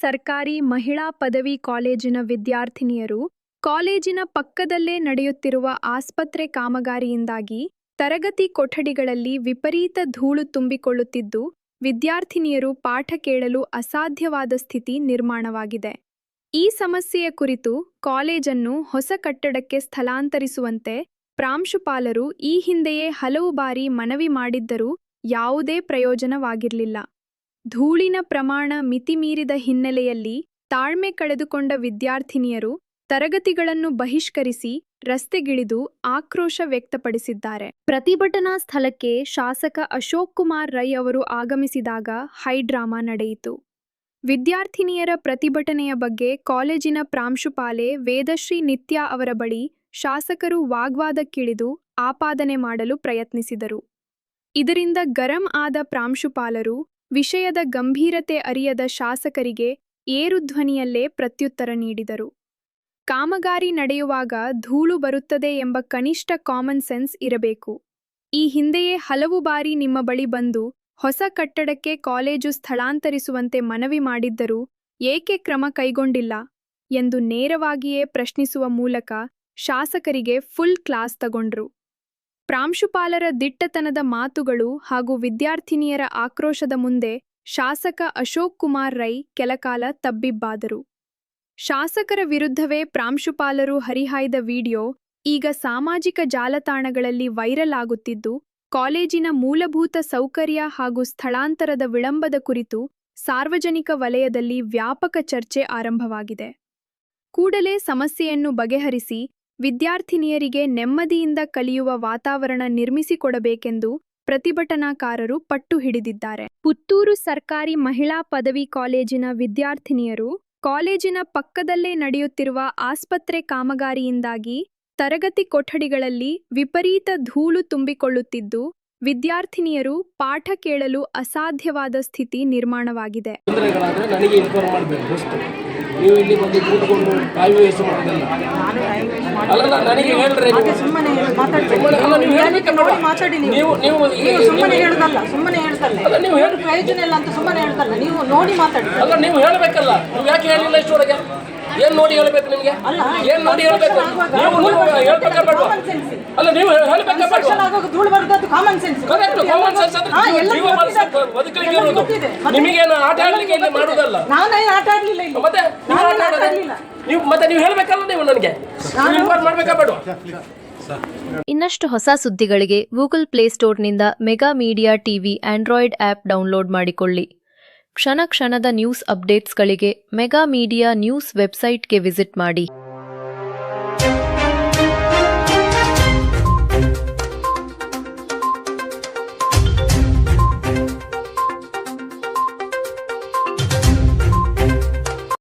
ಸರ್ಕಾರಿ ಮಹಿಳಾ ಪದವಿ ಕಾಲೇಜಿನ ವಿದ್ಯಾರ್ಥಿನಿಯರು ಕಾಲೇಜಿನ ಪಕ್ಕದಲ್ಲೇ ನಡೆಯುತ್ತಿರುವ ಆಸ್ಪತ್ರೆ ಕಾಮಗಾರಿಯಿಂದಾಗಿ ತರಗತಿ ಕೊಠಡಿಗಳಲ್ಲಿ ವಿಪರೀತ ಧೂಳು ತುಂಬಿಕೊಳ್ಳುತ್ತಿದ್ದು, ವಿದ್ಯಾರ್ಥಿನಿಯರು ಪಾಠ ಕೇಳಲು ಅಸಾಧ್ಯವಾದ ಸ್ಥಿತಿ ನಿರ್ಮಾಣವಾಗಿದೆ. ಈ ಸಮಸ್ಯೆಯ ಕುರಿತು ಕಾಲೇಜನ್ನು ಹೊಸ ಕಟ್ಟಡಕ್ಕೆ ಸ್ಥಳಾಂತರಿಸುವಂತೆ ಪ್ರಾಂಶುಪಾಲರು ಈ ಹಿಂದೆಯೇ ಹಲವು ಬಾರಿ ಮನವಿ ಮಾಡಿದ್ದರೂ ಯಾವುದೇ ಪ್ರಯೋಜನವಾಗಿರಲಿಲ್ಲ. ಧೂಳಿನ ಪ್ರಮಾಣ ಮಿತಿಮೀರಿದ ಹಿನ್ನೆಲೆಯಲ್ಲಿ ತಾಳ್ಮೆ ಕಳೆದುಕೊಂಡ ವಿದ್ಯಾರ್ಥಿನಿಯರು ತರಗತಿಗಳನ್ನು ಬಹಿಷ್ಕರಿಸಿ ರಸ್ತೆಗಿಳಿದು ಆಕ್ರೋಶ ವ್ಯಕ್ತಪಡಿಸಿದ್ದಾರೆ. ಪ್ರತಿಭಟನಾ ಸ್ಥಳಕ್ಕೆ ಶಾಸಕ ಅಶೋಕ್ ಕುಮಾರ್ ರೈ ಅವರು ಆಗಮಿಸಿದಾಗ ಹೈಡ್ರಾಮಾ ನಡೆಯಿತು. ವಿದ್ಯಾರ್ಥಿನಿಯರ ಪ್ರತಿಭಟನೆಯ ಬಗ್ಗೆ ಕಾಲೇಜಿನ ಪ್ರಾಂಶುಪಾಲೆ ವೇದಶ್ರೀ ನಿತ್ಯ ಅವರ ಬಳಿ ಶಾಸಕರು ವಾಗ್ವಾದಕ್ಕಿಳಿದು ಆಪಾದನೆ ಮಾಡಲು ಪ್ರಯತ್ನಿಸಿದರು. ಇದರಿಂದ ಗರಂ ಆದ ಪ್ರಾಂಶುಪಾಲರು ವಿಷಯದ ಗಂಭೀರತೆ ಅರಿಯದ ಶಾಸಕರಿಗೆ ಏರುಧ್ವನಿಯಲ್ಲೇ ಪ್ರತ್ಯುತ್ತರ ನೀಡಿದರು. ಕಾಮಗಾರಿ ನಡೆಯುವಾಗ ಧೂಳು ಬರುತ್ತದೆ ಎಂಬ ಕನಿಷ್ಠ ಕಾಮನ್ ಸೆನ್ಸ್ ಇರಬೇಕು. ಈ ಹಿಂದೆಯೇ ಹಲವು ಬಾರಿ ನಿಮ್ಮ ಬಳಿ ಬಂದು ಹೊಸ ಕಟ್ಟಡಕ್ಕೆ ಕಾಲೇಜು ಸ್ಥಳಾಂತರಿಸುವಂತೆ ಮನವಿ ಮಾಡಿದ್ದರೂ ಏಕೆ ಕ್ರಮ ಕೈಗೊಂಡಿಲ್ಲ ಎಂದು ನೇರವಾಗಿಯೇ ಪ್ರಶ್ನಿಸುವ ಮೂಲಕ ಶಾಸಕರಿಗೆ ಫುಲ್ ಕ್ಲಾಸ್ ತಗೊಂಡ್ರು. ಪ್ರಾಂಶುಪಾಲರ ದಿಟ್ಟತನದ ಮಾತುಗಳು ಹಾಗೂ ವಿದ್ಯಾರ್ಥಿನಿಯರ ಆಕ್ರೋಶದ ಮುಂದೆ ಶಾಸಕ ಅಶೋಕ್ ಕುಮಾರ್ ರೈ ಕೆಲಕಾಲ ತಬ್ಬಿಬ್ಬಾದರು. ಶಾಸಕರ ವಿರುದ್ಧವೇ ಪ್ರಾಂಶುಪಾಲರು ಹರಿಹಾಯ್ದ ವಿಡಿಯೋ ಈಗ ಸಾಮಾಜಿಕ ಜಾಲತಾಣಗಳಲ್ಲಿ ವೈರಲ್ ಆಗುತ್ತಿದ್ದು, ಕಾಲೇಜಿನ ಮೂಲಭೂತ ಸೌಕರ್ಯ ಹಾಗೂ ಸ್ಥಳಾಂತರದ ವಿಳಂಬದ ಕುರಿತು ಸಾರ್ವಜನಿಕ ವಲಯದಲ್ಲಿ ವ್ಯಾಪಕ ಚರ್ಚೆ ಆರಂಭವಾಗಿದೆ. ಕೂಡಲೇ ಸಮಸ್ಯೆಯನ್ನು ಬಗೆಹರಿಸಿ ವಿದ್ಯಾರ್ಥಿನಿಯರಿಗೆ ನೆಮ್ಮದಿಯಿಂದ ಕಲಿಯುವ ವಾತಾವರಣ ನಿರ್ಮಿಸಿಕೊಡಬೇಕೆಂದು ಪ್ರತಿಭಟನಾಕಾರರು ಪಟ್ಟು ಹಿಡಿದಿದ್ದಾರೆ. ಪುತ್ತೂರು ಸರ್ಕಾರಿ ಮಹಿಳಾ ಪದವಿ ಕಾಲೇಜಿನ ವಿದ್ಯಾರ್ಥಿನಿಯರು ಕಾಲೇಜಿನ ಪಕ್ಕದಲ್ಲೇ ನಡೆಯುತ್ತಿರುವ ಆಸ್ಪತ್ರೆ ಕಾಮಗಾರಿಯಿಂದಾಗಿ ತರಗತಿ ಕೊಠಡಿಗಳಲ್ಲಿ ವಿಪರೀತ ಧೂಳು ತುಂಬಿಕೊಳ್ಳುತ್ತಿದ್ದು, ವಿದ್ಯಾರ್ಥಿನಿಯರು ಪಾಠ ಕೇಳಲು ಅಸಾಧ್ಯವಾದ ಸ್ಥಿತಿ ನಿರ್ಮಾಣವಾಗಿದೆ. ನೀವು ಇಲ್ಲಿ ಬಂದು ಕೂತ್ಕೊಂಡು ಟೈಮ್ ವೇಸ್ಟ್ ಮಾಡೋದಲ್ಲ. ಅಲ್ಲ ನನಗೆ ಹೇಳ್ರಿ, ಸುಮ್ಮನೆ ಮಾತಾಡಿ. ನೀವು ಸುಮ್ಮನೆ ಹೇಳುದಲ್ಲ, ಸುಮ್ಮನೆ ಹೇಳ್ತಲ್ಲ. ಅಲ್ಲ ನೀವು ಹೇಳಿ ಪ್ರಯೋಜನ ಇಲ್ಲ ಅಂತ ಸುಮ್ಮನೆ ಹೇಳ್ತಲ್ಲ. ನೀವು ನೋಡಿ ಮಾತಾಡಿ. ಅಲ್ಲ ನೀವು ಹೇಳಬೇಕಲ್ಲ, ನೀವು ಯಾಕೆ ಹೇಳಿಲ್ಲ ಇಷ್ಟೊಳಗೆ? ಏನು ನೋಡಿ ಹೇಳಬೇಕು ನಿಮಗೆ? ಏನು ನೋಡಿ ಹೇಳಬೇಕು? ನೀವು ಹೇಳ್ಬೇಕಾಗಬೇಡ. ಅಲ್ಲ ನೀವು ಹೇಳ್ಬೇಕಾಗಬೇಡ. ಧೂಳು ಬರುವುದು common sense. Correct, common sense ಅಂದ್ರೆ ಬದುಕಲಿಕ್ಕೆ ಇರೋದು. ನಿಮಗೇನು ಆಟ ಆಡ್ಲಿಕ್ಕೆ ಇಲ್ಲಿ ಮಾಡುವುದಲ್ಲ. ನಾನೇ ಆಟ ಆಡ್ಲಿಲ್ಲ ಇಲ್ಲಿ. ಮತ್ತೆ ನೀವು ಆಟ ಆಡೋದಿಲ್ಲ. ನೀವು ಹೇಳಬೇಕಲ್ಲ, ನೀವು ನನಗೆ ಮಾಡಬೇಕಾಗಬೇಡ. ಇನ್ನಷ್ಟು ಹೊಸ ಸುದ್ದಿಗಳಿಗೆ ಗೂಗಲ್ ಪ್ಲೇಸ್ಟೋರ್ನಿಂದ mega media TV android app download ಮಾಡಿಕೊಳ್ಳಿ. ಕ್ಷಣ ಕ್ಷಣದ ನ್ಯೂಸ್ ಅಪ್ಡೇಟ್ಸ್ಗಳಿಗೆ ಮೆಗಾ ಮೀಡಿಯಾ ನ್ಯೂಸ್ ವೆಬ್ಸೈಟ್ಗೆ ವಿಸಿಟ್ ಮಾಡಿ.